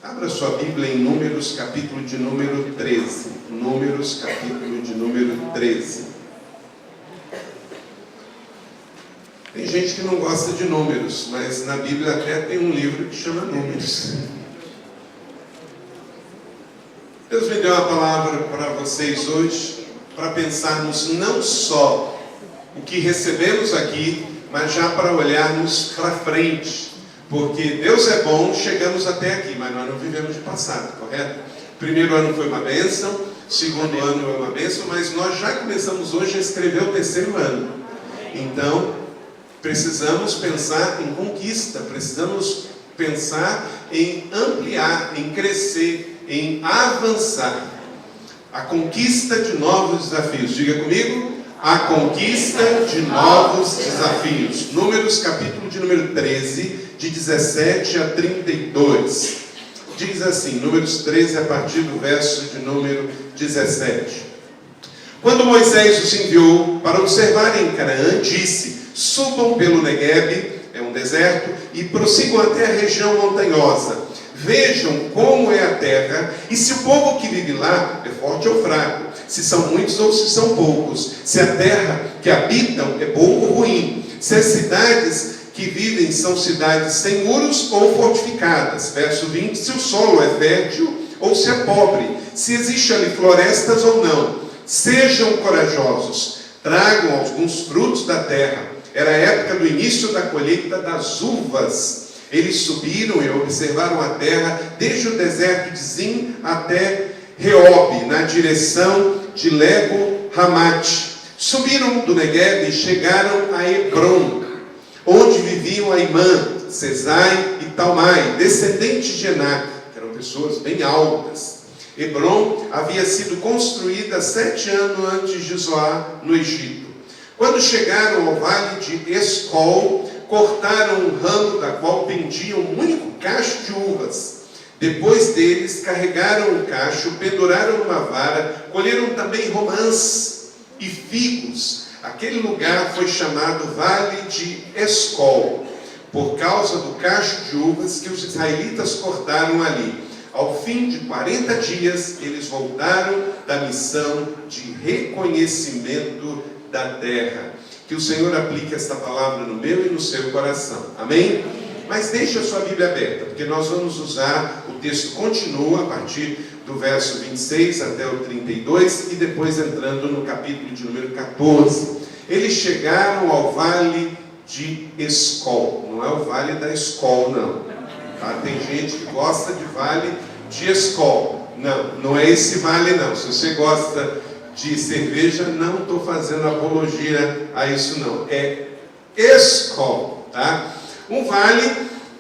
Abra sua Bíblia em Números, capítulo de número 13. Números, capítulo de número 13. Tem gente que não gosta de números, mas na Bíblia até tem um livro que chama Números. Deus me deu uma palavra para vocês hoje, para pensarmos não só o que recebemos aqui, mas já para olharmos para frente. Porque Deus é bom, chegamos até aqui, mas nós não vivemos de passado, correto? Primeiro ano foi uma bênção, segundo ano é uma bênção, mas nós já começamos hoje a escrever o terceiro ano. Então, precisamos pensar em conquista, precisamos pensar em ampliar, em crescer, em avançar. A conquista de novos desafios. Diga comigo, a conquista de novos desafios. Números, capítulo de número 13, de 17 a 32. Diz assim, Números 13, a partir do verso de número 17. Quando Moisés os enviou para observarem Canaã, disse: subam pelo Neguebe, é um deserto, e prossigam até a região montanhosa. Vejam como é a terra, e se o povo que vive lá é forte ou fraco, se são muitos ou se são poucos, se a terra que habitam é boa ou ruim, se as cidades que vivem são cidades sem muros ou fortificadas. Verso 20, se o solo é fértil ou se é pobre, se existe ali florestas ou não. Sejam corajosos, tragam alguns frutos da terra. Era a época do início da colheita das uvas. Eles subiram e observaram a terra desde o deserto de Zin até Reob, na direção de Lebo-Hamate. Subiram do Negueb e chegaram a Hebron, onde viviam Aimã, Sesai e Talmai, descendentes de Enac, que eram pessoas bem altas. Hebron havia sido construída 7 anos antes de Zoar, no Egito. Quando chegaram ao vale de Escol, cortaram um ramo da qual pendia um único cacho de uvas. Depois deles, carregaram o cacho, penduraram numa vara, colheram também romãs e figos. Aquele lugar foi chamado Vale de Escol, por causa do cacho de uvas que os israelitas cortaram ali. Ao fim de 40 dias, eles voltaram da missão de reconhecimento da terra. Que o Senhor aplique esta palavra no meu e no seu coração. Amém? Mas deixe a sua Bíblia aberta, porque nós vamos usar, o texto continua a partir do verso 26 até o 32, e depois entrando no capítulo de número 14. Eles chegaram ao vale de Escol. Não é o vale da Escol, não. Tá? Tem gente que gosta de vale de Escol. Não, não é esse vale, não. Se você gosta de cerveja, não estou fazendo apologia a isso, não. É Escol, tá? Um vale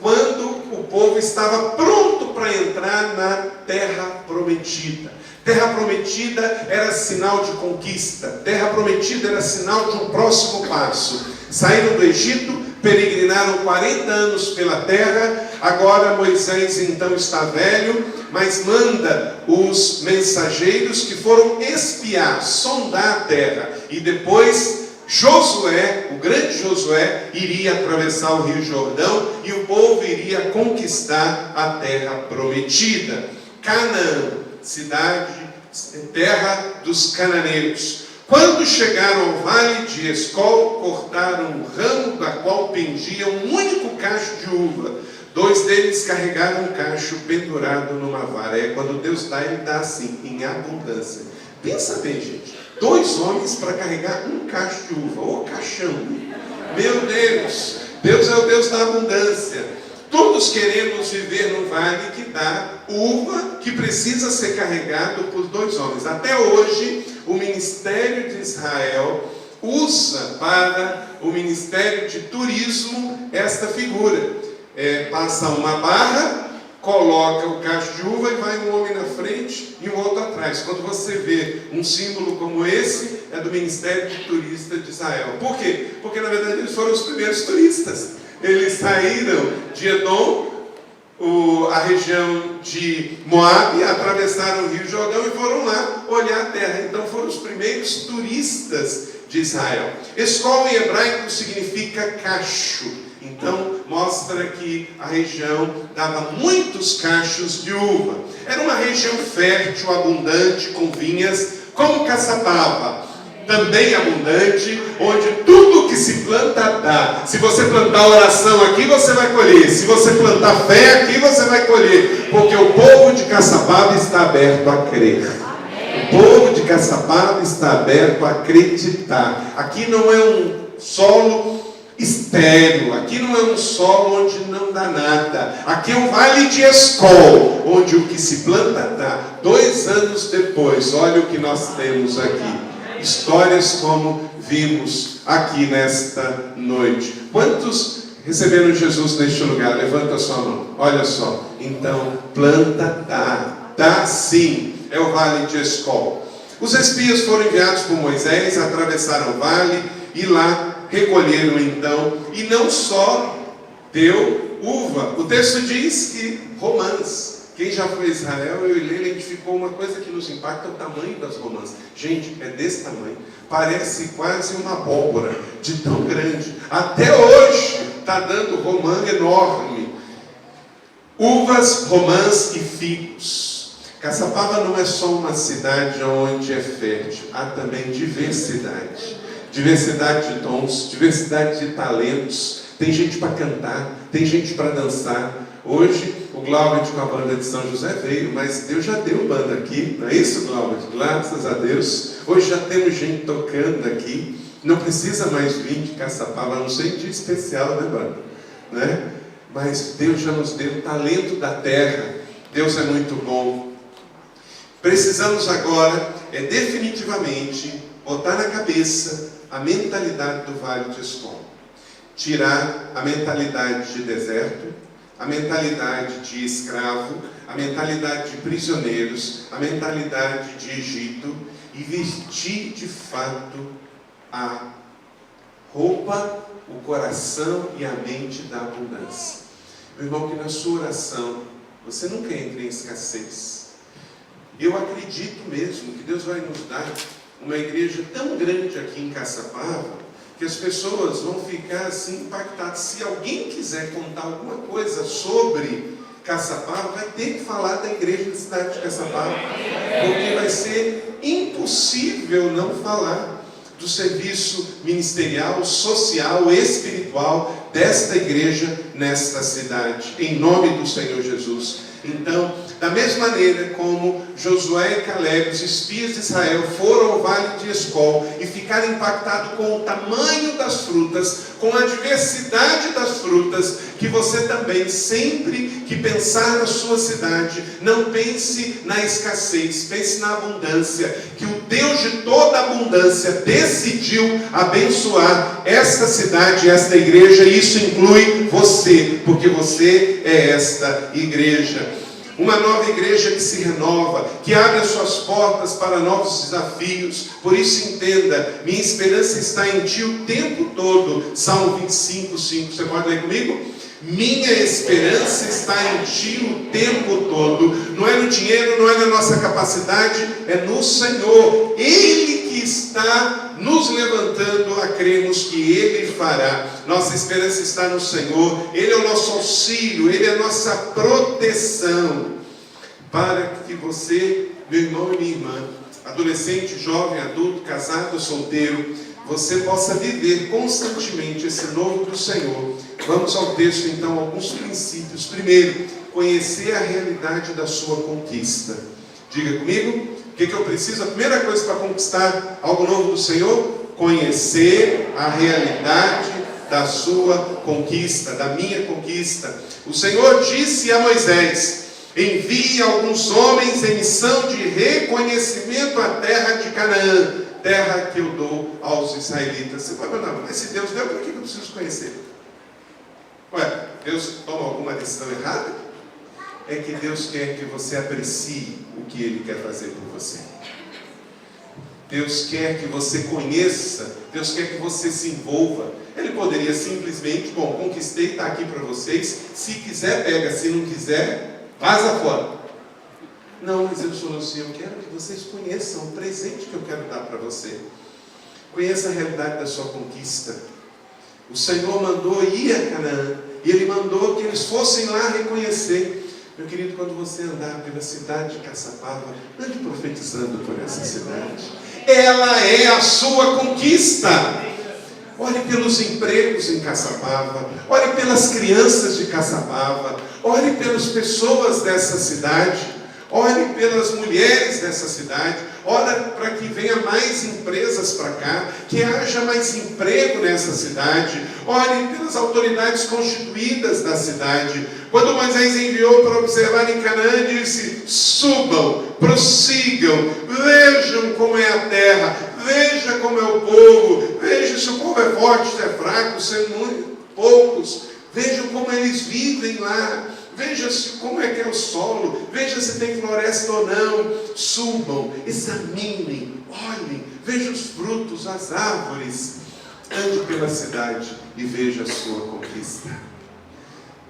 quando o povo estava pronto para entrar na terra prometida. Terra prometida era sinal de conquista. Terra prometida era sinal de um próximo passo. Saíram do Egito, peregrinaram 40 anos pela terra. Agora Moisés então está velho, mas manda os mensageiros que foram espiar, sondar a terra. E depois Josué, o grande Josué, iria atravessar o Rio Jordão e o povo iria conquistar a terra prometida. Canaã, cidade, terra dos cananeus. Quando chegaram ao vale de Escol, cortaram um ramo da qual pendia um único cacho de uva. 2 deles carregaram um cacho pendurado numa vara. É quando Deus dá, Ele dá assim, em abundância. Pensa bem, gente. 2 homens para carregar um cacho de uva. Ô caixão! Meu Deus! Deus é o Deus da abundância. Todos queremos viver num vale que dá uva, que precisa ser carregado por 2 homens. Até hoje, o Ministério de Israel usa para o Ministério de Turismo esta figura. Passa uma barra, coloca o cacho de uva e vai um homem na frente e um outro atrás. Quando você vê um símbolo como esse, é do Ministério de Turista de Israel. Por quê? Porque na verdade eles foram os primeiros turistas. Eles saíram de Edom, a região de Moab, atravessaram o Rio Jordão e foram lá olhar a terra. Então foram os primeiros turistas de Israel. Escol em hebraico significa cacho. Então mostra que a região dava muitos cachos de uva. Era uma região fértil, abundante, com vinhas, como Caçapava, também abundante, onde tudo que se planta dá. Se você plantar oração aqui, você vai colher. Se você plantar fé aqui, você vai colher. Porque o povo de Caçapava está aberto a crer. O povo de Caçapava está aberto a acreditar. Aqui não é um solo estéril, aqui não é um solo onde não dá nada. Aqui é um vale de Escol, onde o que se planta dá. 2 anos depois, olha o que nós temos aqui. Histórias como vimos aqui nesta noite. Quantos receberam Jesus neste lugar? Levanta a sua mão. Olha só. Então, planta dá sim. É o vale de Escol. Os espias foram enviados por Moisés, atravessaram o vale e lá recolheram então. E não só deu uva. O texto diz que romãs. Quem já foi a Israel, eu e Leila identificou uma coisa que nos impacta: o tamanho das romãs. Gente, é desse tamanho. Parece quase uma abóbora, de tão grande. Até hoje está dando romã enorme. Uvas, romãs e figos. Caçapava não é só uma cidade onde é fértil. Há também diversidade. Diversidade de dons, diversidade de talentos. Tem gente para cantar, tem gente para dançar. Hoje, o Glauber com a banda de São José veio, mas Deus já deu banda aqui, não é isso, Glauber? Graças a Deus. Hoje já temos gente tocando aqui, não precisa mais vir de Caçapava, a não ser dia especial, né, banda? Né? Mas Deus já nos deu o talento da terra. Deus é muito bom. Precisamos agora, definitivamente, botar na cabeça a mentalidade do Vale de Escol. Tirar a mentalidade de deserto, a mentalidade de escravo, a mentalidade de prisioneiros, a mentalidade de Egito, e vestir de fato a roupa, o coração e a mente da abundância. Meu irmão, que na sua oração você nunca entre em escassez. Eu acredito mesmo que Deus vai nos dar uma igreja tão grande aqui em Caçapava, que as pessoas vão ficar assim impactadas. Se alguém quiser contar alguma coisa sobre Caçapava, vai ter que falar da igreja da cidade de Caçapava, porque vai ser impossível não falar do serviço ministerial, social, espiritual desta igreja nesta cidade, em nome do Senhor Jesus. Então, da mesma maneira como Josué e Caleb, os espias de Israel, foram ao vale de Escol e ficaram impactados com o tamanho das frutas, com a diversidade das frutas, que você também, sempre que pensar na sua cidade, não pense na escassez, pense na abundância, que o Deus de toda abundância decidiu abençoar esta cidade, esta igreja, e isso inclui você, porque você é esta igreja. Uma nova igreja que se renova, que abre as suas portas para novos desafios. Por isso entenda, minha esperança está em Ti o tempo todo. Salmo 25, 5, você pode ler comigo? Minha esperança está em Ti o tempo todo. Não é no dinheiro, não é na nossa capacidade, é no Senhor. Ele que está nos levantando a crermos que Ele fará. Nossa esperança está no Senhor. Ele é o nosso auxílio, Ele é a nossa proteção. Para que você, meu irmão e minha irmã, adolescente, jovem, adulto, casado ou solteiro, você possa viver constantemente esse novo do Senhor. Vamos ao texto então, alguns princípios. Primeiro, conhecer a realidade da sua conquista. Diga comigo, o que eu preciso? A primeira coisa para conquistar algo novo do Senhor? Conhecer a realidade da sua conquista, da minha conquista. O Senhor disse a Moisés: envie alguns homens em missão de reconhecimento à terra de Canaã, terra que eu dou aos israelitas. Você pode falar, mas se Deus deu, por que eu preciso conhecer? Ué, Deus toma alguma decisão errada? É que Deus quer que você aprecie o que Ele quer fazer por você. Deus quer que você conheça, Deus quer que você se envolva. Ele poderia simplesmente, bom, conquistei, está aqui para vocês, se quiser pega, se não quiser, vaza fora. Não, mas Ele falou assim, eu quero que vocês conheçam o presente que eu quero dar para você. Conheça a realidade da sua conquista. O Senhor mandou ir a Canaã, E Ele mandou que eles fossem lá reconhecer. Meu querido, quando você andar pela cidade de Caçapava, ande profetizando por essa cidade. Ela é a sua conquista. Ore pelos empregos em Caçapava, ore pelas crianças de Caçapava, ore pelas pessoas dessa cidade, ore pelas mulheres dessa cidade, ore para que venha mais empresas para cá, que haja mais emprego nessa cidade, ore pelas autoridades constituídas da cidade. Quando Moisés enviou para observar em Canaã, disse: subam, prossigam, vejam como é a terra, veja como é o povo, veja se o povo é forte, se é fraco, se é muito, poucos, vejam como eles vivem lá, veja como é que é o solo, veja se tem floresta ou não. Subam, examinem, olhem, vejam os frutos, as árvores, ande pela cidade e veja a sua conquista.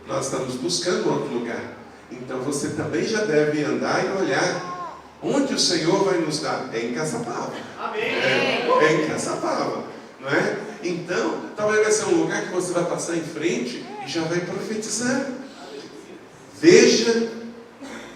Nós estamos buscando outro lugar, então você também já deve andar e olhar onde o Senhor vai nos dar. É em Caçapava. É em Caçapava, não é? Então, talvez vai ser um lugar que você vai passar em frente e já vai profetizar. Veja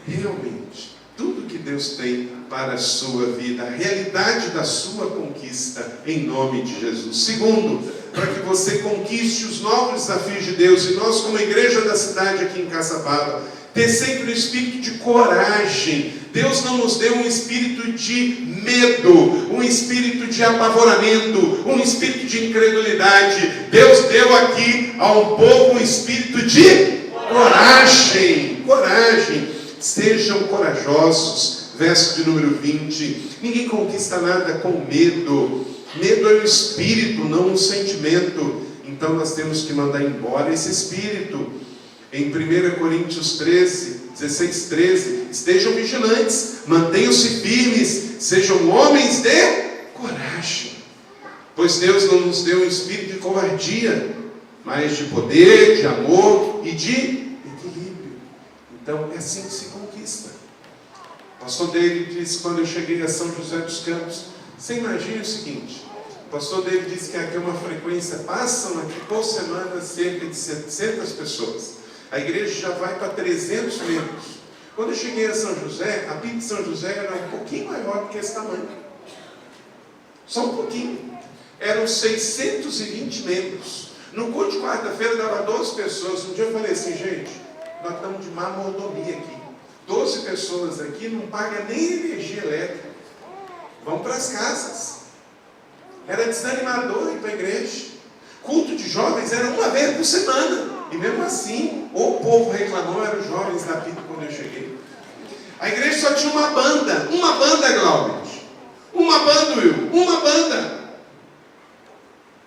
realmente tudo que Deus tem para a sua vida, a realidade da sua conquista, em nome de Jesus. Segundo, para que você conquiste os novos desafios de Deus, e nós, como igreja da cidade aqui em Caçapava, ter sempre um espírito de coragem. Deus não nos deu um espírito de medo, um espírito de apavoramento, um espírito de incredulidade. Deus deu aqui ao povo um espírito de coragem. Coragem. Sejam corajosos. Verso de número 20. Ninguém conquista nada com medo. Medo é um espírito, não um sentimento. Então nós temos que mandar embora esse espírito. Em 1 Coríntios 16, 13, estejam vigilantes, mantenham-se firmes, sejam homens de coragem, pois Deus não nos deu um espírito de covardia, mas de poder, de amor e de equilíbrio. Então é assim que se conquista. O pastor David disse, quando eu cheguei a São José dos Campos, você imagina o seguinte: o pastor David disse que aqui é uma frequência, passam aqui por semana cerca de 700 pessoas. A igreja já vai para 300 membros. Quando eu cheguei a São José, a PIB de São José era um pouquinho maior do que esse tamanho. Só um pouquinho. Eram 620 membros. No culto de quarta-feira dava 12 pessoas. Um dia eu falei assim, gente, nós estamos de má mordomia aqui. 12 pessoas aqui não pagam nem energia elétrica. Vão para as casas. Era desanimador ir para a igreja. Culto de jovens era uma vez por semana. E mesmo assim, o povo reclamou, eram os jovens da PIB quando eu cheguei. A igreja só tinha uma banda, Glauber. Uma banda, Will, uma banda.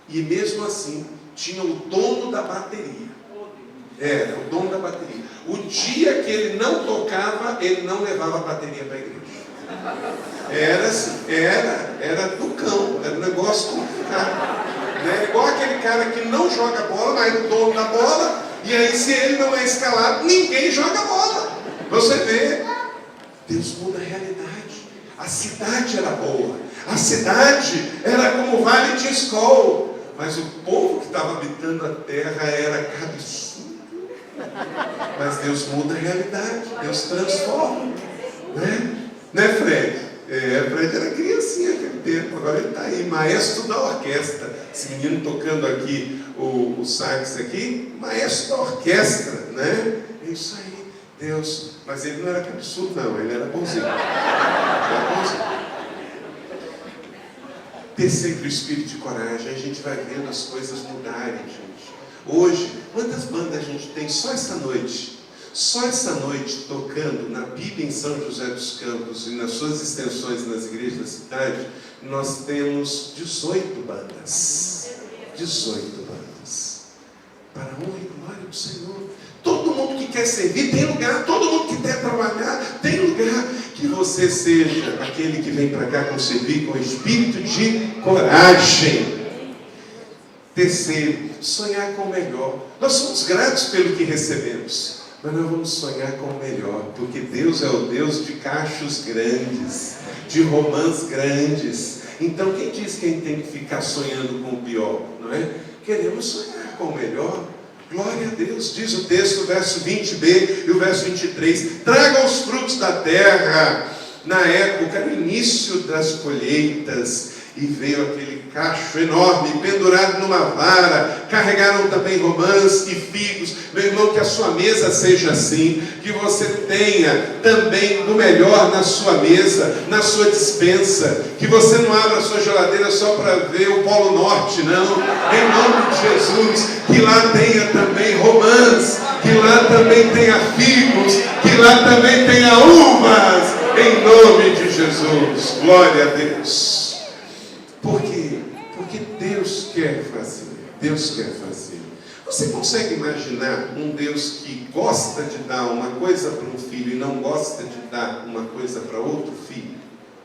E mesmo assim, tinha o dono da bateria. Era o dono da bateria. O dia que ele não tocava, ele não levava a bateria para a igreja. Era assim, era do cão, era um negócio complicado. Né? Igual aquele cara que não joga bola, mas é o dono da bola, e aí se ele não é escalado, ninguém joga bola. Você vê, Deus muda a realidade. A cidade era boa, a cidade era como o Vale de Escol, mas o povo que estava habitando a terra era cabeçudo. Mas Deus muda a realidade, Deus transforma, né Fred? Fred era criancinha naquele tempo, agora ele está aí, maestro da orquestra. Esse menino tocando aqui o sax aqui, maestro da orquestra, né? É isso aí, Deus. Mas ele não era cabeçudo, não, ele era bonzinho. Ter sempre o espírito de coragem, a gente vai vendo as coisas mudarem, gente. Hoje, quantas bandas a gente tem só essa noite? Só essa noite, tocando na Bíblia em São José dos Campos e nas suas extensões nas igrejas da cidade, nós temos 18 bandas. 18 bandas. Para a honra e glória do Senhor. Todo mundo que quer servir tem lugar, todo mundo que quer trabalhar tem lugar. Que você seja aquele que vem para cá com servir com espírito de coragem. Terceiro, sonhar com o melhor. Nós somos gratos pelo que recebemos. Mas nós vamos sonhar com o melhor, porque Deus é o Deus de cachos grandes, de romãs grandes. Então quem diz que a gente tem que ficar sonhando com o pior, não é? Queremos sonhar com o melhor. Glória a Deus, diz o texto, o verso 20b e o verso 23. Tragam os frutos da terra. Na época, no início das colheitas, e veio aquele cacho enorme, pendurado numa vara. Carregaram também romãs e figos. Meu irmão, que a sua mesa seja assim, que você tenha também o melhor na sua mesa, na sua despensa, que você não abra a sua geladeira só para ver o Polo Norte, não. Em nome de Jesus, que lá tenha também romãs, que lá também tenha figos, que lá também tenha uvas, em nome de Jesus. Glória a Deus. Por quê? Porque Deus quer fazer. Deus quer fazer. Você consegue imaginar um Deus que gosta de dar uma coisa para um filho e não gosta de dar uma coisa para outro filho?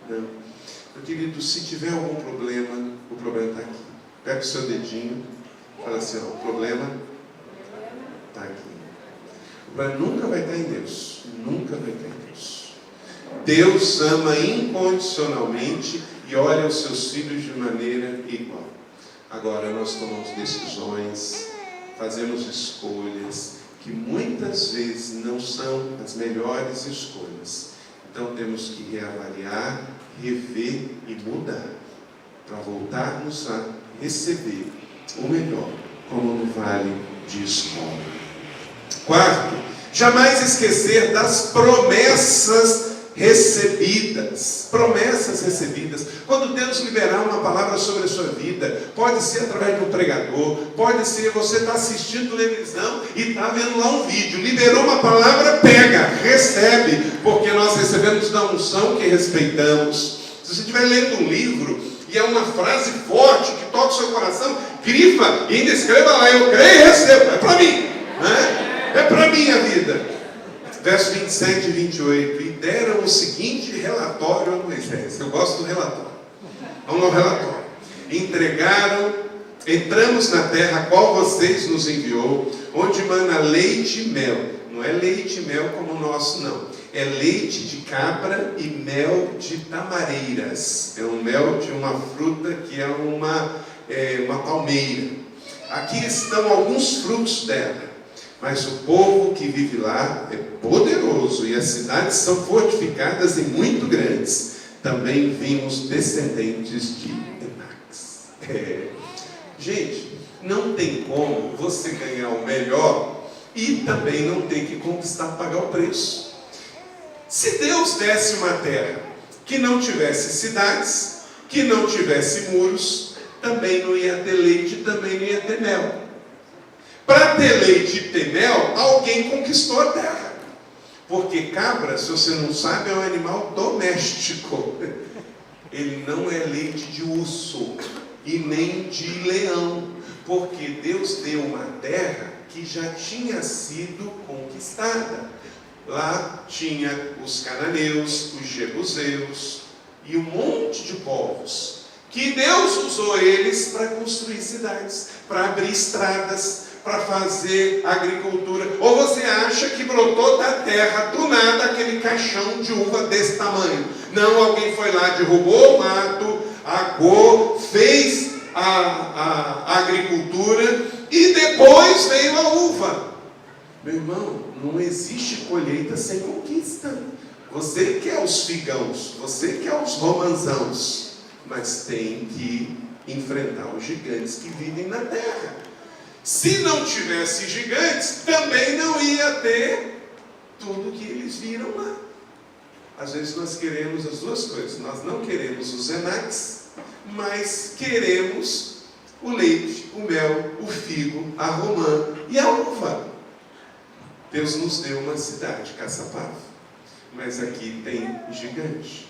Não. Meu querido, se tiver algum problema, o problema está aqui. Pega o seu dedinho e fala assim, ó, o problema está aqui. O problema nunca vai estar em Deus. Nunca vai estar em Deus. Deus ama incondicionalmente e olha os seus filhos de maneira igual. Agora nós tomamos decisões, fazemos escolhas que muitas vezes não são as melhores escolhas. Então temos que reavaliar, rever e mudar, para voltarmos a receber o melhor, como no vale de escola. Quarto, jamais esquecer das promessas recebidas. Promessas recebidas. Quando Deus liberar uma palavra sobre a sua vida, pode ser através de um pregador, pode ser você está assistindo televisão e está vendo lá um vídeo, liberou uma palavra, pega, recebe, porque nós recebemos da unção que respeitamos. Se você estiver lendo um livro e é uma frase forte que toca o seu coração, grifa e ainda escreva lá, eu creio e recebo, é para mim, né? É para mim a vida. Verso 27 e 28, e deram o seguinte relatório a Moisés. Eu gosto do relatório. Vamos ao relatório. Entramos na terra a qual vocês nos enviou, onde mana leite e mel. Não é leite e mel como o nosso, não. É leite de cabra e mel de tamareiras. É um mel de uma fruta que é uma palmeira. Aqui estão alguns frutos dela. Mas o povo que vive lá é poderoso e as cidades são fortificadas e muito grandes. Também vimos descendentes de Enaques. Gente, não tem como você ganhar o melhor e também não ter que conquistar, pagar o preço. Se Deus desse uma terra que não tivesse cidades, que não tivesse muros, também não ia ter leite, também não ia ter mel. Para ter leite e ter mel, alguém conquistou a terra. Porque cabra, se você não sabe, é um animal doméstico. Ele não é leite de urso e nem de leão. Porque Deus deu uma terra que já tinha sido conquistada. Lá tinha os cananeus, os jebuseus e um monte de povos. Que Deus usou eles para construir cidades, para abrir estradas, para fazer agricultura. Ou você acha que brotou da terra do nada aquele caixão de uva desse tamanho? Não, alguém foi lá, derrubou o mato, agou, fez a agricultura e depois veio a uva. Meu irmão, não existe colheita sem conquista. Você quer os figãos, você quer os romanzãos, mas tem que enfrentar os gigantes que vivem na terra. Se não tivesse gigantes, também não ia ter tudo que eles viram lá. Às vezes nós queremos as duas coisas. Nós não queremos os Enaques, mas queremos o leite, o mel, o figo, a romã e a uva. Deus nos deu uma cidade, Caçapava, mas aqui tem gigante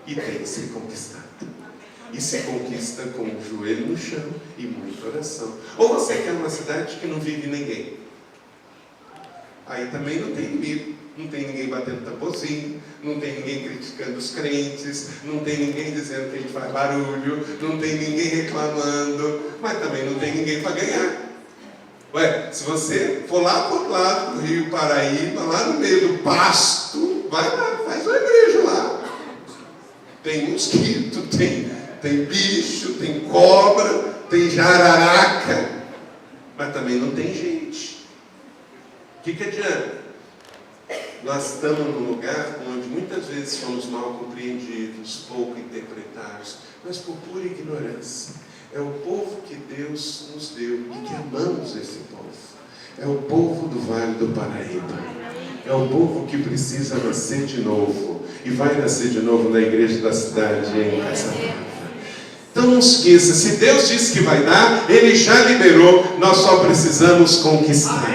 e tem que ser conquistado. E se conquista com o joelho no chão e muita oração. Ou você quer uma cidade que não vive ninguém? Aí também não tem inimigo. Não tem ninguém batendo tamborzinho, não tem ninguém criticando os crentes, não tem ninguém dizendo que ele faz barulho, não tem ninguém reclamando, mas também não tem ninguém para ganhar. Ué, se você for lá para o outro lado do Rio Paraíba, lá no meio do pasto, vai lá, faz uma igreja lá. Tem mosquito, tem bicho, tem cobra, tem jararaca, mas também não tem gente. O que adianta? Nós estamos num lugar onde muitas vezes somos mal compreendidos, pouco interpretados, mas por pura ignorância. É o povo que Deus nos deu e que amamos esse povo. É o povo do Vale do Paraíba. É o povo que precisa nascer de novo. E vai nascer de novo na igreja da cidade em Caçapava. Então não esqueça, se Deus disse que vai dar, Ele já liberou, nós só precisamos conquistar.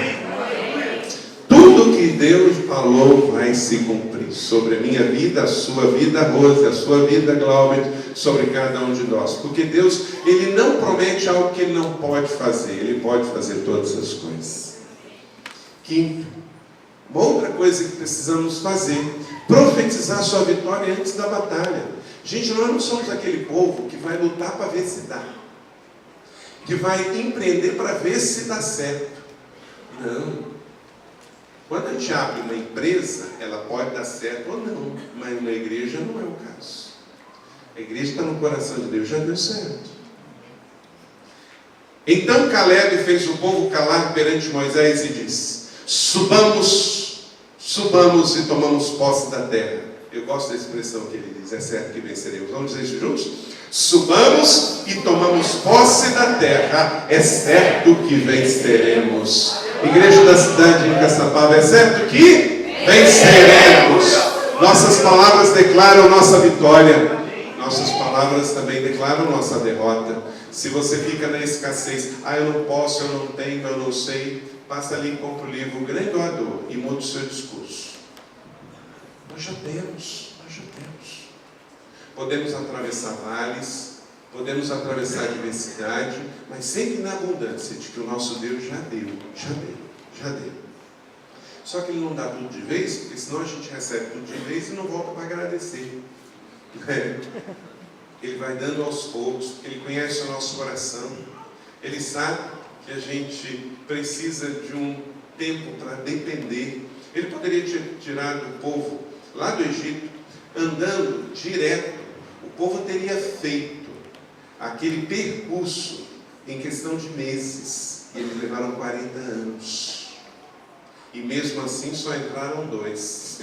Tudo que Deus falou vai se cumprir sobre a minha vida, a sua vida, Rose, a sua vida, Glauber, sobre cada um de nós. Porque Deus, Ele não promete algo que Ele não pode fazer. Ele pode fazer todas as coisas. Quinto, uma outra coisa que precisamos fazer, profetizar sua vitória antes da batalha. Gente, nós não somos aquele povo que vai lutar para ver se dá, que vai empreender para ver se dá certo. Não. Quando a gente abre uma empresa, ela pode dar certo ou não, mas na igreja não é o caso. A igreja está no coração de Deus, já deu certo. Então Caleb fez o povo calar perante Moisés e disse: subamos e tomamos posse da terra. Eu gosto da expressão que ele diz, é certo que venceremos. Vamos dizer isso juntos? Subamos e tomamos posse da terra, é certo que venceremos. Igreja da cidade de Caçapava, é certo que venceremos. Nossas palavras declaram nossa vitória. Nossas palavras também declaram nossa derrota. Se você fica na escassez, eu não posso, eu não tenho, eu não sei, passa ali e compra o livro O Grande Doador e muda o seu discurso. Nós já temos. Podemos atravessar vales, podemos atravessar a diversidade, mas sempre na abundância de que o nosso Deus já deu. Só que Ele não dá tudo de vez, porque senão a gente recebe tudo de vez e não volta para agradecer. Ele vai dando aos poucos, porque Ele conhece o nosso coração. Ele sabe que a gente precisa de um tempo para depender. Ele poderia tirar do povo lá do Egito, andando direto. O povo teria feito aquele percurso em questão de meses. E eles levaram 40 anos. E mesmo assim só entraram 2.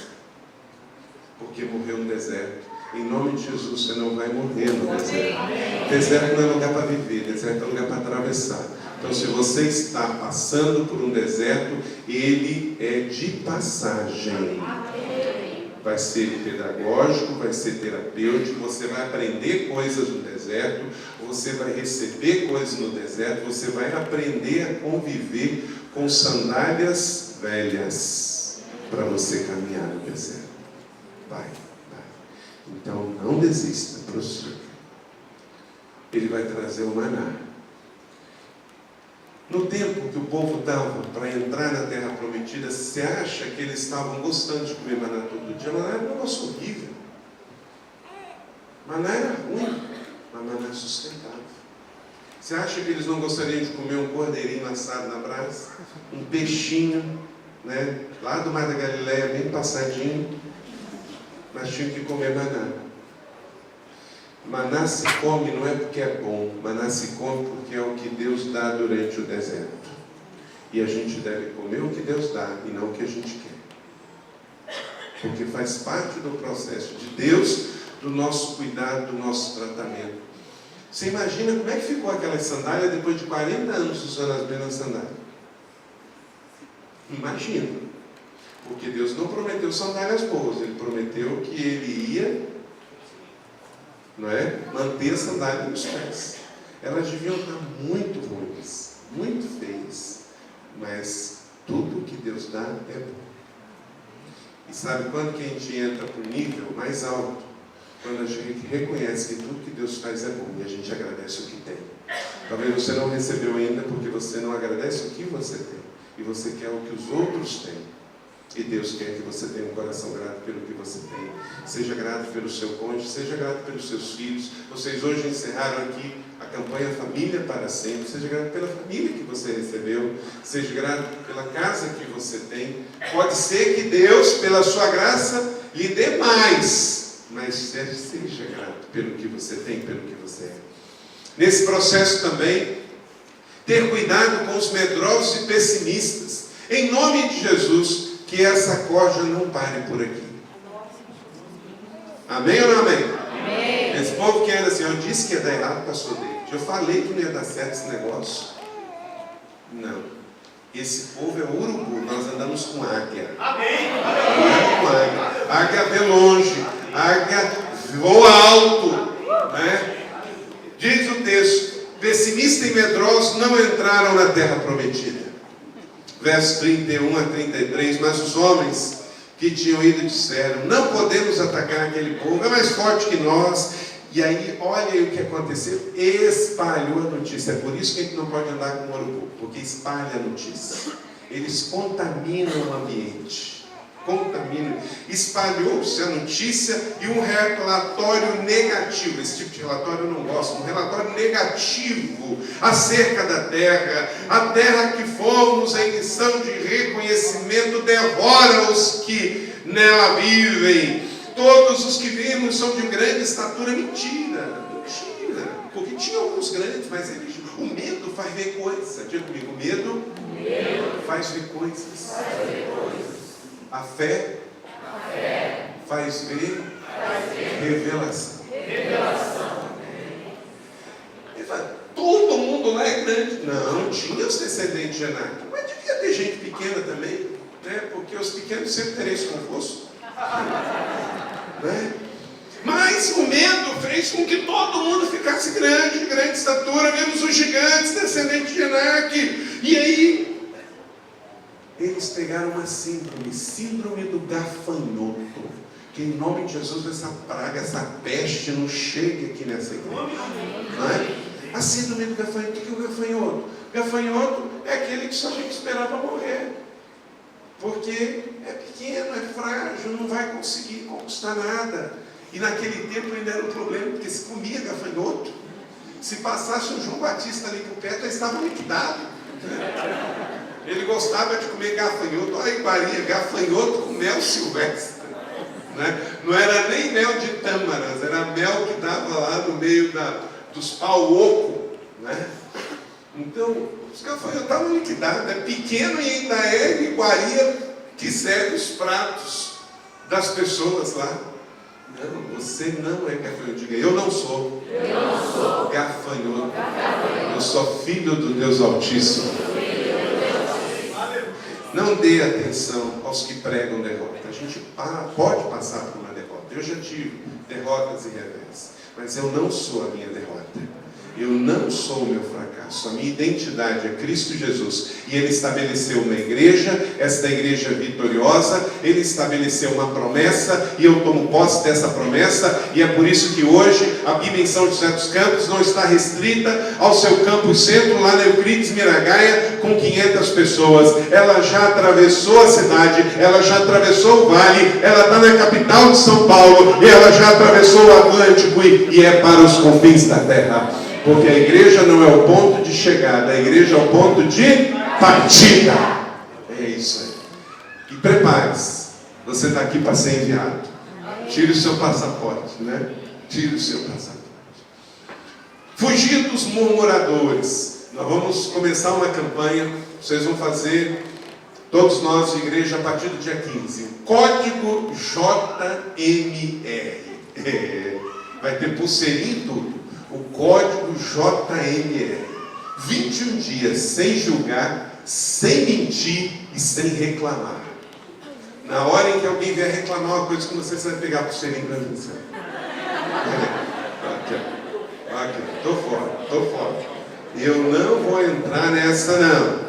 Porque morreu no deserto. Em nome de Jesus, você não vai morrer no deserto. Deserto não é lugar para viver, deserto é lugar para atravessar. Então, se você está passando por um deserto, ele é de passagem. Vai ser pedagógico, vai ser terapêutico, você vai aprender coisas no deserto, você vai receber coisas no deserto, você vai aprender a conviver com sandálias velhas para você caminhar no deserto. Vai. Então não desista, prossiga. Ele vai trazer o maná. No tempo que o povo estava para entrar na terra prometida, você acha que eles estavam gostando de comer maná todo dia? Maná era um negócio horrível. Maná era ruim, mas maná sustentável. Você acha que eles não gostariam de comer um cordeirinho assado na brasa? Um peixinho, né? Lá do Mar da Galileia, bem passadinho. Mas tinham que comer maná. Maná se come não é porque é bom, maná se come porque é o que Deus dá durante o deserto. E a gente deve comer o que Deus dá e não o que a gente quer. Porque faz parte do processo de Deus, do nosso cuidado, do nosso tratamento. Você imagina como é que ficou aquela sandália depois de 40 anos usando as mesmas sandálias? Imagina. Porque Deus não prometeu sandálias boas, Ele prometeu que Ele ia, manter a sandália nos pés. Elas deviam estar muito ruins, muito feias, mas tudo que Deus dá é bom. E sabe quando que a gente entra para o nível mais alto? Quando a gente reconhece que tudo que Deus faz é bom e a gente agradece o que tem. Talvez você não recebeu ainda porque você não agradece o que você tem e você quer o que os outros têm. E Deus quer que você tenha um coração grato pelo que você tem. Seja grato pelo seu cônjuge, seja grato pelos seus filhos. Vocês hoje encerraram aqui a campanha Família para Sempre. Seja grato pela família que você recebeu. Seja grato pela casa que você tem. Pode ser que Deus, pela sua graça, lhe dê mais. Mas seja grato pelo que você tem, pelo que você é. Nesse processo também, ter cuidado com os medrosos e pessimistas. Em nome de Jesus, que essa corja não pare por aqui. Amém ou não amém? Amém. Esse povo que era assim, eu disse que ia dar errado, pastor David. Eu falei que não ia dar certo esse negócio. Não. Esse povo é urubu, nós andamos com águia. Amém. Com águia. Águia vê longe, águia voa alto, né? Diz o texto, pessimistas e medrosos não entraram na terra prometida. Versos 31 a 33, mas os homens que tinham ido disseram, não podemos atacar aquele povo, é mais forte que nós. E aí, olha aí o que aconteceu, espalhou a notícia. É por isso que a gente não pode andar com o urubu, porque espalha a notícia. Eles contaminam o ambiente. Contaminam. Espalhou-se a notícia e um relatório negativo. Esse tipo de relatório eu não gosto. Um relatório negativo acerca da terra. A terra que fomos em missão de reconhecimento devora os que nela vivem. Todos os que vimos são de grande estatura. Mentira. Porque tinha alguns grandes, mas o medo faz ver coisas. Diga comigo, o medo faz ver coisas. A fé faz ver revelação. Ele fala, todo mundo lá é grande. Não, tinha os descendentes de Anak. Mas devia ter gente pequena também, né? Porque os pequenos sempre terem esse conforto. Né? Mas o medo fez com que todo mundo ficasse grande, de grande estatura. Vemos os gigantes, descendentes de Anak. E aí eles pegaram uma síndrome do gafanhoto. Que em nome de Jesus essa praga, essa peste não chegue aqui nessa igreja. Não é? A síndrome do gafanhoto. O que é o gafanhoto? O gafanhoto é aquele que só tem que esperar para morrer. Porque é pequeno, é frágil, não vai conseguir conquistar nada. E naquele tempo ainda era um problema, porque se comia gafanhoto. Se passasse um João Batista ali por perto, eles estavam liquidados. Ele gostava de comer gafanhoto. Olha a iguaria, gafanhoto com mel silvestre. Né? Não era nem mel de tâmaras, era mel que dava lá no meio dos pau oco. Né? Então, os gafanhotos estavam liquidados. É pequeno e ainda é iguaria que serve os pratos das pessoas lá. Não, você não é gafanhoto. Diga, eu não sou gafanhoto. Eu sou filho do Deus Altíssimo. Não dê atenção aos que pregam derrota. A gente pode passar por uma derrota. Eu já tive derrotas e revés. Mas eu não sou a minha derrota. Eu não sou o meu fracasso. A minha identidade é Cristo Jesus. E Ele estabeleceu uma igreja, esta igreja vitoriosa. Ele estabeleceu uma promessa e eu tomo posse dessa promessa. E é por isso que hoje a Bíblia em São José dos Campos não está restrita ao seu campus centro, lá na Euclides Miragaia, com 500 pessoas. Ela já atravessou a cidade, ela já atravessou o vale, ela está na capital de São Paulo, e ela já atravessou o Atlântico e é para os confins da terra. Porque a igreja não é o ponto de chegada, a igreja é o ponto de partida. É isso aí. E prepare-se, você está aqui para ser enviado. Tire o seu passaporte, né? Tire o seu passaporte. Fugir dos murmuradores. Nós vamos começar uma campanha, vocês vão fazer, todos nós de igreja, a partir do dia 15. Código JMR. Vai ter pulseirinho e tudo. O código JMR. 21 dias sem julgar, sem mentir e sem reclamar. Na hora em que alguém vier reclamar uma coisa com você vai pegar a pulseirinha para você. Aqui, estou fora. Eu não vou entrar nessa não.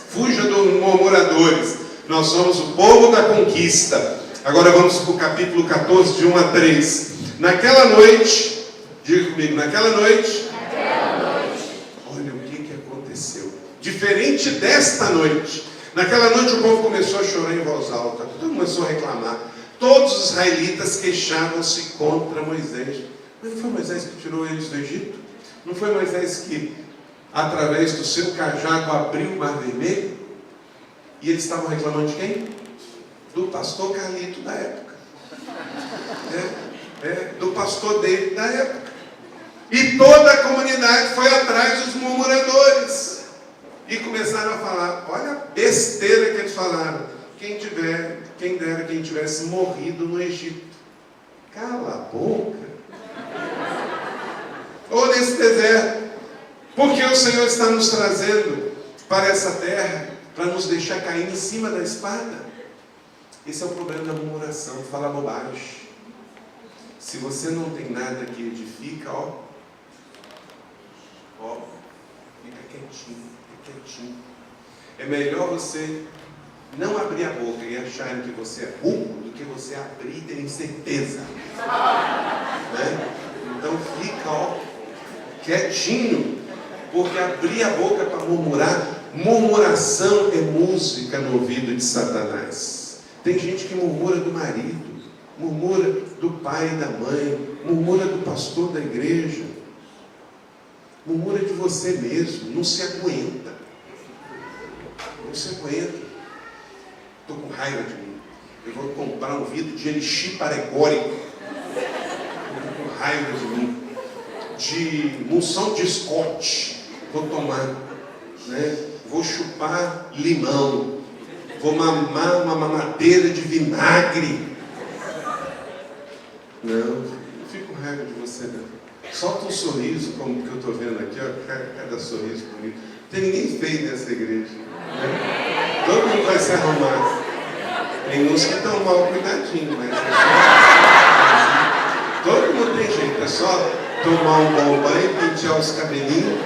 Fuja dos murmuradores. Nós somos o povo da conquista. Agora vamos para o capítulo 14, de 1 a 3. Naquela noite... Diga comigo, naquela noite, olha o que aconteceu. Diferente desta noite. Naquela noite o povo começou a chorar em voz alta. Todo mundo começou a reclamar. Todos os israelitas queixavam-se contra Moisés. Mas não foi Moisés que tirou eles do Egito? Não foi Moisés que, através do seu cajado, abriu o mar vermelho? E eles estavam reclamando de quem? Do pastor Carlito da época. Do pastor dele da época. E toda a comunidade foi atrás dos murmuradores. E começaram a falar, olha a besteira que eles falaram. Quem dera quem tivesse morrido no Egito. Cala a boca. Ou nesse deserto. Porque o Senhor está nos trazendo para essa terra, para nos deixar cair em cima da espada. Esse é o problema da murmuração, falar bobagem. Se você não tem nada que edifica, fica quietinho. É melhor você não abrir a boca e acharem que você é burro do que você abrir e ter certeza. Né? Então fica, quietinho, porque abrir a boca para murmurar, murmuração é música no ouvido de Satanás. Tem gente que murmura do marido, murmura do pai e da mãe, murmura do pastor da igreja, murmura de você mesmo, não se aguenta. Estou com raiva de mim. Eu vou comprar um vidro de elixir paregórico. Estou com raiva de mim. De munção de Scott. Vou tomar. Né? Vou chupar limão. Vou mamar uma mamadeira de vinagre. Não fico com raiva de você, não. Solta um sorriso, como que eu estou vendo aqui, cada sorriso bonito. Não tem ninguém feio nessa igreja. Né? Todo mundo vai se arrumar. Tem uns que estão mal cuidadinhos, mas todo mundo tem jeito. É só tomar um bom banho, pentear os cabelinhos,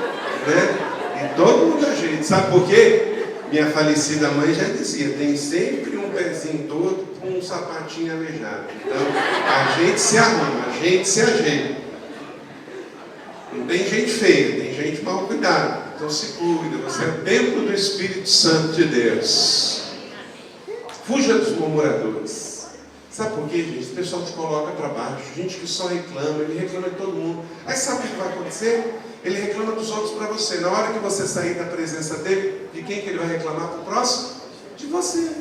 né? E todo mundo dá jeito. Sabe por quê? Minha falecida mãe já dizia, tem sempre um pezinho todo com um sapatinho aleijado. Então, a gente se arruma, a gente se ajeita. Não tem gente feia, tem gente mal cuidada. Então se cuida, você é templo do Espírito Santo de Deus. Fuja dos murmuradores. Sabe por quê, gente? O pessoal te coloca para baixo. Gente que só reclama, ele reclama de todo mundo. Aí sabe o que vai acontecer? Ele reclama dos outros para você. Na hora que você sair da presença dele, de quem que ele vai reclamar para o próximo? De você.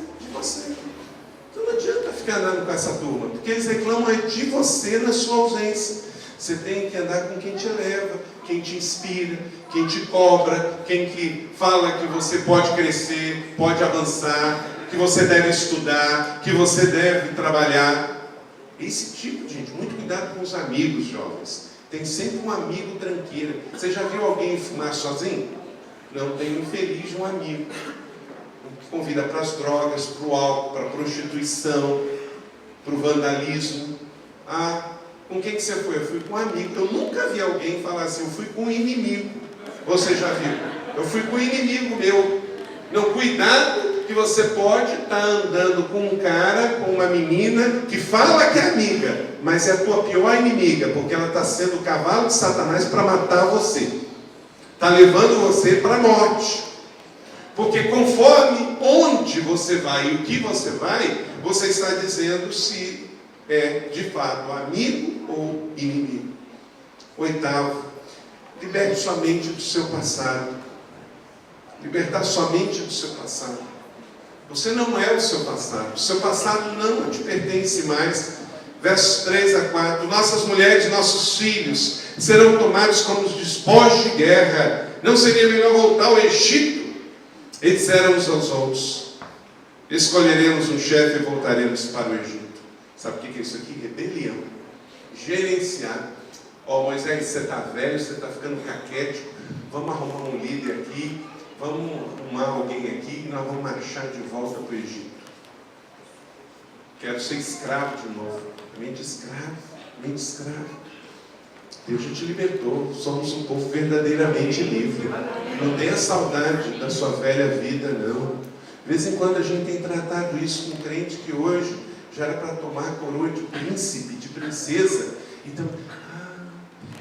Então não adianta ficar andando com essa turma, porque eles reclamam de você na sua ausência. Você tem que andar com quem te eleva, quem te inspira, quem te cobra, quem que fala que você pode crescer, pode avançar, que você deve estudar, que você deve trabalhar. Esse tipo de gente, muito cuidado com os amigos jovens. Tem sempre um amigo tranqueira. Você já viu alguém fumar sozinho? Não, tem um infeliz de um amigo. Que convida para as drogas, para o álcool, para a prostituição, para o vandalismo. Com quem que você foi? Eu fui com um amigo. Eu nunca vi alguém falar assim, eu fui com um inimigo. Você já viu? Eu fui com um inimigo meu. Não, cuidado que você pode estar andando com um cara, com uma menina, que fala que é amiga, mas é a tua pior inimiga, porque ela está sendo o cavalo de Satanás para matar você. Está levando você para a morte. Porque conforme onde você vai e o que você vai, você está dizendo se é de fato amigo ou inimigo. 8º, liberte sua mente do seu passado. Libertar sua mente do seu passado. Você não é o seu passado. O seu passado não te pertence mais. Versos 3 a 4. Nossas mulheres e nossos filhos serão tomados como os despojos de guerra. Não seria melhor voltar ao Egito? E disseram uns aos outros: escolheremos um chefe e voltaremos para o Egito. Sabe o que é isso aqui? Rebelião. Gerenciar. Moisés, você está velho, você está ficando caquético. Vamos arrumar um líder aqui. Vamos arrumar alguém aqui e nós vamos marchar de volta para o Egito. Quero ser escravo de novo. Mente escravo. Deus já te libertou. Somos um povo verdadeiramente livre. Não tenha saudade da sua velha vida, não. De vez em quando a gente tem tratado isso com um crente que hoje já era para tomar a coroa de príncipe, de princesa. Então,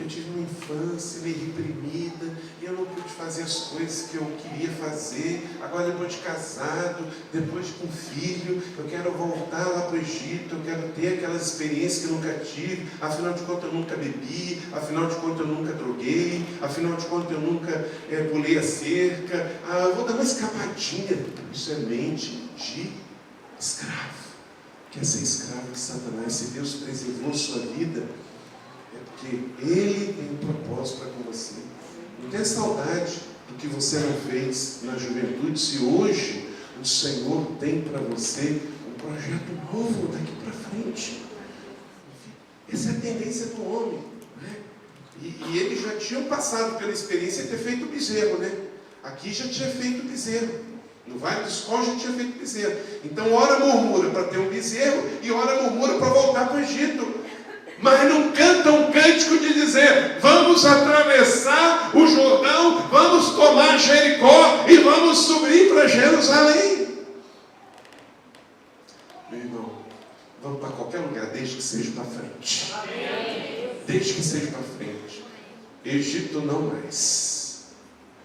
eu tive uma infância meio reprimida e eu não pude fazer as coisas que eu queria fazer. Agora, depois de casado, depois com filho, eu quero voltar lá para o Egito, eu quero ter aquelas experiências que eu nunca tive. Afinal de contas, eu nunca bebi, afinal de contas, eu nunca droguei, afinal de contas, eu nunca pulei a cerca. Eu vou dar uma escapadinha. Isso é mente de escravo. Quer ser escravo de Satanás? Se Deus preservou sua vida, é porque Ele tem um propósito para com você. Não tenha saudade do que você não fez na juventude, se hoje o Senhor tem para você um projeto novo daqui para frente. Essa é a tendência do homem, né? E eles já tinham passado pela experiência de ter feito bezerro, né? Aqui já tinha feito bezerro. No Vale do Escol já tinha feito bezerro. Então, ora murmura para ter um bezerro e ora murmura para voltar para o Egito. Mas não canta um cântico de dizer: vamos atravessar o Jordão, vamos tomar Jericó e vamos subir para Jerusalém. Meu irmão, vamos para qualquer lugar, desde que seja para frente. Desde que seja para frente. Egito não mais.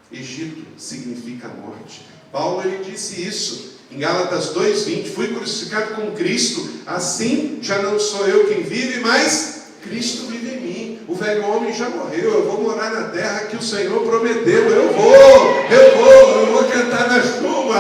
Egito significa morte. Paulo ele disse isso em Gálatas 2:20: fui crucificado com Cristo, assim já não sou eu quem vive, mas Cristo vive em mim. O velho homem já morreu, eu vou morar na terra que o Senhor prometeu. Eu vou cantar na chuva.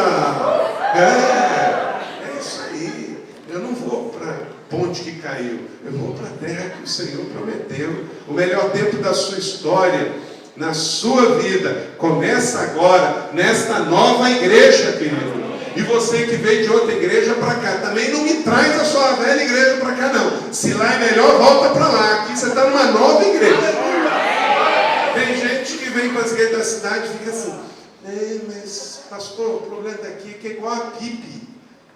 É isso aí. Eu não vou para a ponte que caiu, eu vou para a terra que o Senhor prometeu. O melhor tempo da sua história, na sua vida, começa agora, nesta nova igreja, querido. E você que veio de outra igreja para cá, também não me traz a sua velha igreja para cá, não. Se lá é melhor, volta para lá. Aqui você está numa nova igreja. Tem gente que vem para as igrejas da cidade e fica assim: mas pastor, o problema daqui é que é igual a PIB.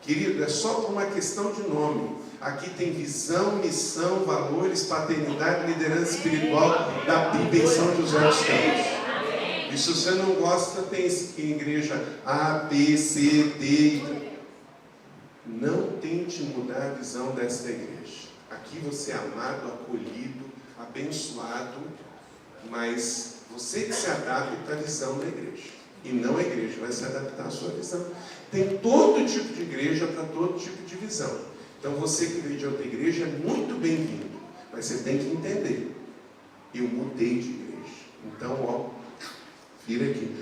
Querido, é só por uma questão de nome. Aqui tem visão, missão, valores, paternidade, liderança espiritual da PIB em São José dos Campos. E se você não gosta, tem igreja A, B, C, D. Não tente mudar a visão desta igreja. Aqui você é amado, acolhido, abençoado, mas você que se adapta à visão da igreja. E não a igreja vai se adaptar à sua visão. Tem todo tipo de igreja para todo tipo de visão. Então você que veio de outra igreja é muito bem-vindo. Mas você tem que entender: eu mudei de igreja. Então, vira aqui.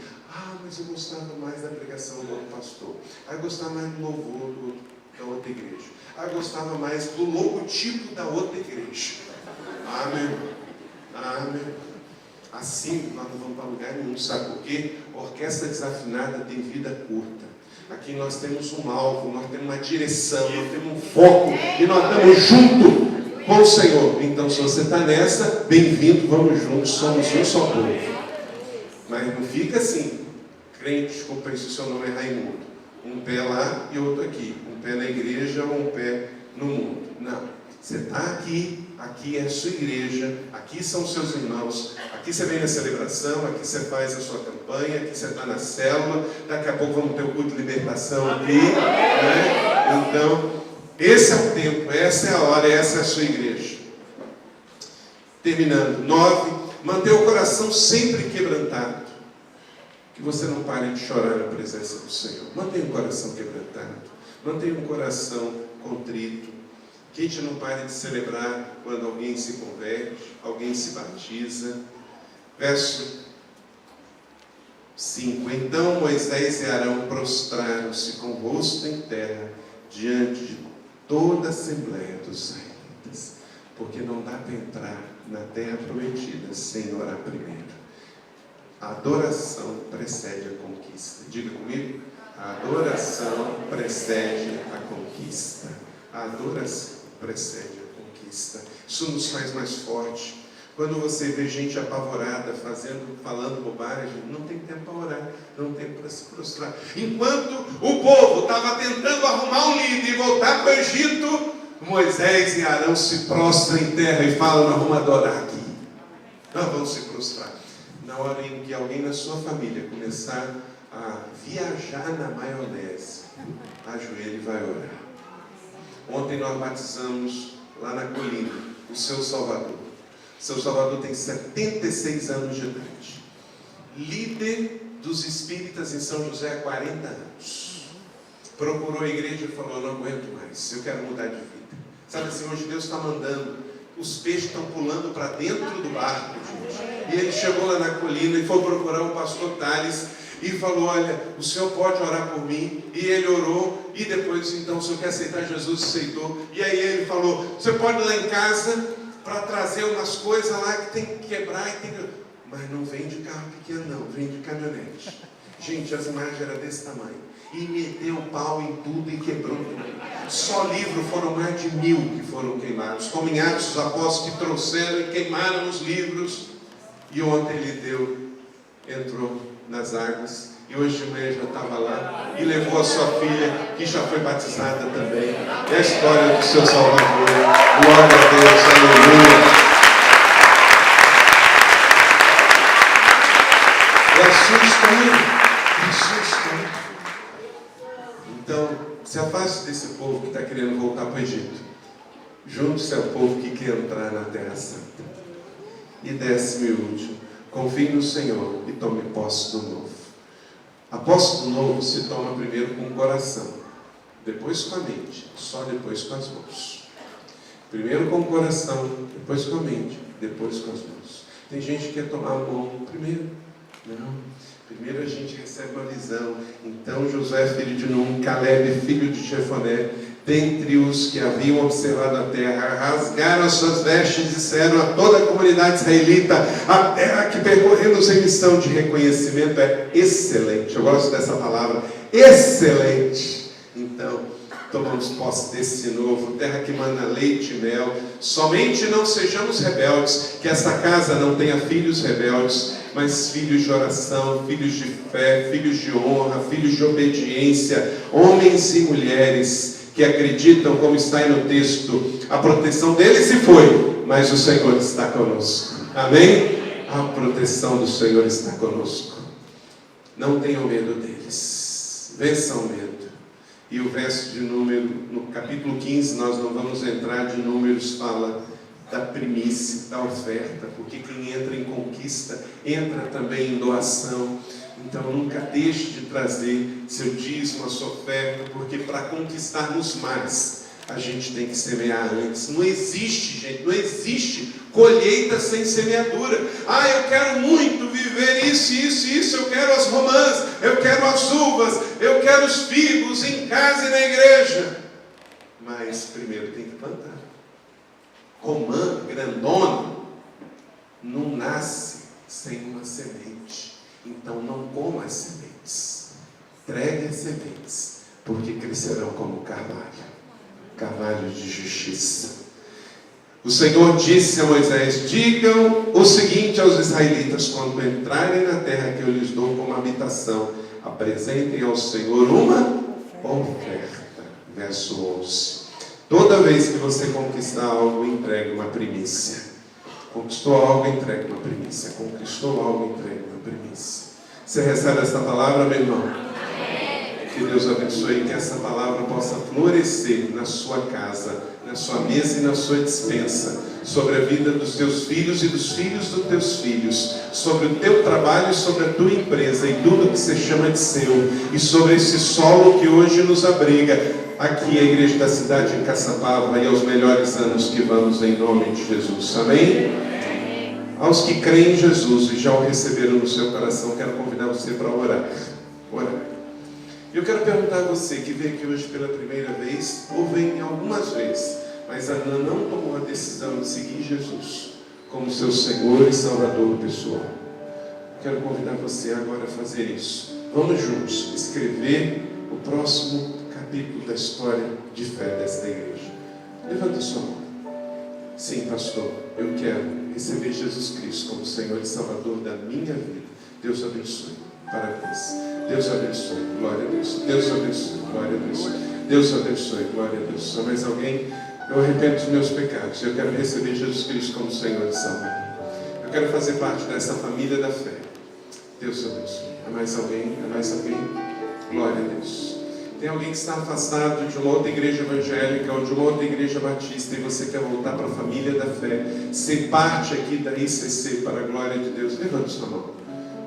Mas eu gostava mais da pregação do outro pastor. Eu gostava mais do louvor da outra igreja. Eu gostava mais do logotipo da outra igreja. Amém. Assim nós não vamos para lugar nenhum. Sabe por quê? Orquestra desafinada tem vida curta. Aqui nós temos um alvo, nós temos uma direção, nós temos um foco e nós estamos juntos com o Senhor. Então, se você está nessa, bem-vindo, vamos juntos, somos um só povo. Mas não fica assim, crente, desculpa aí se o seu nome é Raimundo, um pé lá e outro aqui, um pé na igreja ou um pé no mundo. Não, você está aqui, aqui é a sua igreja, aqui são os seus irmãos, aqui você vem na celebração, aqui você faz a sua campanha, aqui você está na célula, daqui a pouco vamos ter o culto de libertação aqui, né? Então, esse é o tempo, essa é a hora, essa é a sua igreja. Terminando, 9, manter o coração sempre quebrantado. Que você não pare de chorar na presença do Senhor. Mantenha o coração quebrantado. Mantenha um coração contrito. Que a gente não pare de celebrar quando alguém se converte, alguém se batiza. Verso 5. Então Moisés e Arão prostraram-se com o rosto em terra diante de toda a assembleia dos israelitas. Porque não dá para entrar na terra prometida sem orar primeiro. A adoração precede a conquista. Diga comigo: a adoração precede a conquista. A adoração precede a conquista. Isso nos faz mais forte. Quando você vê gente apavorada, falando bobagem, não tem tempo para orar, não tem tempo para se prostrar. Enquanto o povo estava tentando arrumar um líder e voltar para o Egito, Moisés e Arão se prostram em terra e falam: nós vamos adorar aqui. Nós vamos se prostrar. Na hora em que alguém na sua família começar a viajar na maionese, ajoelhe e vai orar. Ontem nós batizamos lá na colina o seu Salvador. Seu Salvador tem 76 anos de idade. Líder dos espíritas em São José há 40 anos. Procurou a igreja e falou: não aguento mais, eu quero mudar de vida. Sabe assim, hoje Deus está mandando, os peixes estão pulando para dentro do barco, gente. E ele chegou lá na colina e foi procurar o pastor Tales e falou: olha, o senhor pode orar por mim? E ele orou, e depois, então, o senhor quer aceitar Jesus? Aceitou. E aí ele falou: você pode ir lá em casa para trazer umas coisas lá que tem que quebrar e tem que... mas não vem de carro pequeno não, vem de caminhonete. Gente, as imagens eram desse tamanho. E meteu o pau em tudo e quebrou tudo. Só livro foram mais de 1000 que foram queimados. Como em Atos, os apóstolos que trouxeram e queimaram os livros. E ontem ele entrou nas águas. E hoje de manhã já estava lá. E levou a sua filha, que já foi batizada também. É a história do seu Salvador. Glória a Deus, aleluia. É a sua história. É a sua história. Então, se afaste desse povo que está querendo voltar para o Egito. Junte-se ao povo que quer entrar na Terra Santa. E 10º e último, confie no Senhor e tome posse do novo. A posse do novo se toma primeiro com o coração, depois com a mente, só depois com as mãos. Primeiro com o coração, depois com a mente, depois com as mãos. Tem gente que quer tomar a mão primeiro. Não. Primeiro a gente recebe uma visão. Então Josué, filho de Num, Caleb, filho de Jefoné, dentre os que haviam observado a terra, rasgaram as suas vestes e disseram a toda a comunidade israelita: a terra que percorremos em missão de reconhecimento é excelente. Eu gosto dessa palavra, excelente. Então, tomamos posse desse novo, terra que mana leite e mel. Somente não sejamos rebeldes, que esta casa não tenha filhos rebeldes, mas filhos de oração, filhos de fé, filhos de honra, filhos de obediência, homens e mulheres que acreditam, como está aí no texto, a proteção deles se foi, mas o Senhor está conosco. Amém? A proteção do Senhor está conosco. Não tenham medo deles, vençam o medo. E o verso de Número, no capítulo 15, nós não vamos entrar de Números, fala da primícia, da oferta, porque quem entra em conquista, entra também em doação. Então nunca deixe de trazer seu dízimo, a sua oferta, porque para conquistarmos mais, a gente tem que semear antes. Não existe, gente, não existe colheita sem semeadura. Ah, eu quero muito viver isso, eu quero as romãs, eu quero as uvas, eu quero os figos em casa e na igreja. Mas primeiro tem que plantar. Romã grandona não nasce sem uma semente. Então não coma as sementes. Tregue as sementes, porque crescerão como carvalho de justiça. O Senhor disse a Moisés: digam o seguinte aos israelitas: quando entrarem na terra que eu lhes dou como habitação, apresentem ao Senhor uma oferta. Verso 11. Toda vez que você conquistar algo, entregue uma primícia. Conquistou algo, entregue uma primícia. Conquistou algo, entregue uma primícia. Você recebe esta palavra, meu irmão? Que Deus abençoe, que essa palavra possa florescer na sua casa, na sua mesa e na sua despensa, sobre a vida dos teus filhos e dos filhos dos teus filhos, sobre o teu trabalho e sobre a tua empresa e tudo que você chama de seu, e sobre esse solo que hoje nos abriga, aqui a igreja da cidade de Caçapava, e aos melhores anos que vamos em nome de Jesus. Amém? Aos que creem em Jesus e já o receberam no seu coração, quero convidar você para orar. Eu quero perguntar a você que veio aqui hoje pela primeira vez, ou vem algumas vezes, mas ainda não tomou a decisão de seguir Jesus como seu Senhor e Salvador pessoal. Quero convidar você agora a fazer isso. Vamos juntos escrever o próximo capítulo da história de fé desta igreja. Levanta a sua mão. Sim, pastor, eu quero receber Jesus Cristo como Senhor e Salvador da minha vida. Deus abençoe. Parabéns. Deus abençoe. Glória a Deus. Deus abençoe. Glória a Deus. Deus abençoe. Glória a Deus. Só mais alguém? Eu arrependo dos meus pecados. Eu quero receber Jesus Cristo como Senhor e Salvador. Eu quero fazer parte dessa família da fé. Deus abençoe. Há mais alguém? Há mais alguém? Glória a Deus. Tem alguém que está afastado de uma outra igreja evangélica ou de uma outra igreja batista e você quer voltar para a família da fé, ser parte aqui da ICC para a glória de Deus? Levante sua mão.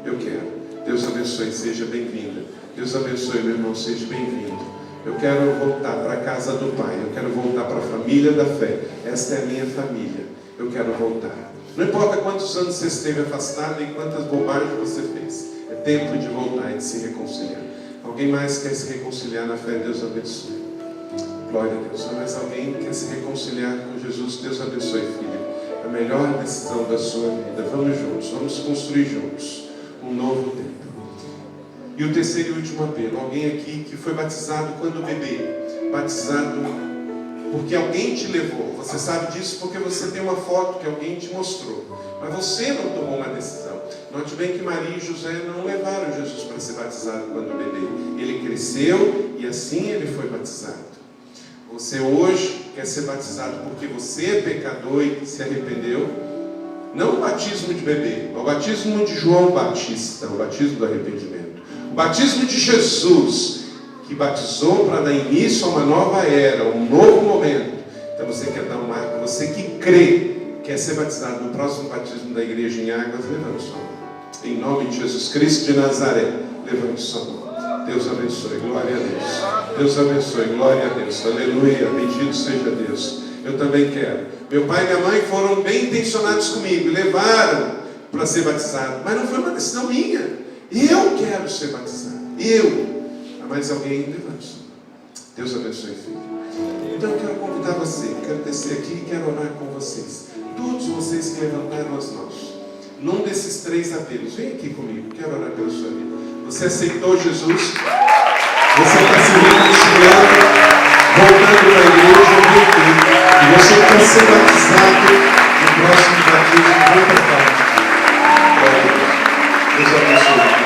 Eu quero. Deus abençoe, seja bem-vinda. Deus abençoe, meu irmão, seja bem-vindo. Eu quero voltar para a casa do Pai. Eu quero voltar para a família da fé. Esta é a minha família. Eu quero voltar. Não importa quantos anos você esteve afastado e quantas bobagens você fez. É tempo de voltar e de se reconciliar. Alguém mais quer se reconciliar na fé? Deus abençoe. Glória a Deus. Há mais alguém que quer se reconciliar com Jesus? Deus abençoe, filho. a melhor decisão da sua vida. Vamos juntos, vamos construir juntos um novo tempo. E o terceiro e último apelo, alguém aqui que foi batizado quando bebê, batizado porque alguém te levou. Você sabe disso porque você tem uma foto que alguém te mostrou, mas você não tomou uma decisão. Note bem que Maria e José não levaram Jesus para ser batizado quando bebê. Ele cresceu e assim ele foi batizado. Você hoje quer ser batizado porque você é pecador e se arrependeu? Não o batismo de bebê, o batismo de João Batista, o batismo do arrependimento. O batismo de Jesus, que batizou para dar início a uma nova era, um novo momento. Então você quer dar um marco, você que crê, quer ser batizado no próximo batismo da igreja em águas, levante sua mão. Em nome de Jesus Cristo de Nazaré, levante sua mão. Deus abençoe, glória a Deus. Deus abençoe, glória a Deus. Aleluia, bendito seja Deus. Eu também quero. Meu pai e minha mãe foram bem intencionados comigo, levaram para ser batizado, mas não foi uma decisão minha. Eu quero ser batizado. Eu. Há mais alguém? Levante sua mão. Deus abençoe, filho. Então eu quero convidar você, quero descer aqui e quero orar com vocês. Todos vocês que levantaram as mãos, num desses 3 apelos, vem aqui comigo, quero orar pela sua vida. Você aceitou Jesus? Você está se reconciliando, voltando para a igreja, vem aqui. E você quer ser batizado no próximo batismo, vem para cá. Glória a Deus. Deus abençoe.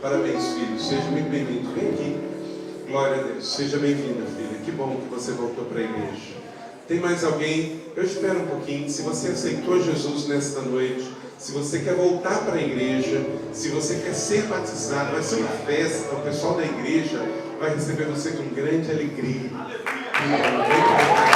Parabéns, filho. Seja muito bem-vindo. Vem aqui. Glória a Deus. Seja bem-vinda, filha. Que bom que você voltou para a igreja. Tem mais alguém? Eu espero um pouquinho. Se você aceitou Jesus nesta noite, se você quer voltar para a igreja, se você quer ser batizado, vai ser uma festa. O pessoal da igreja vai receber você com grande alegria. Vem cá.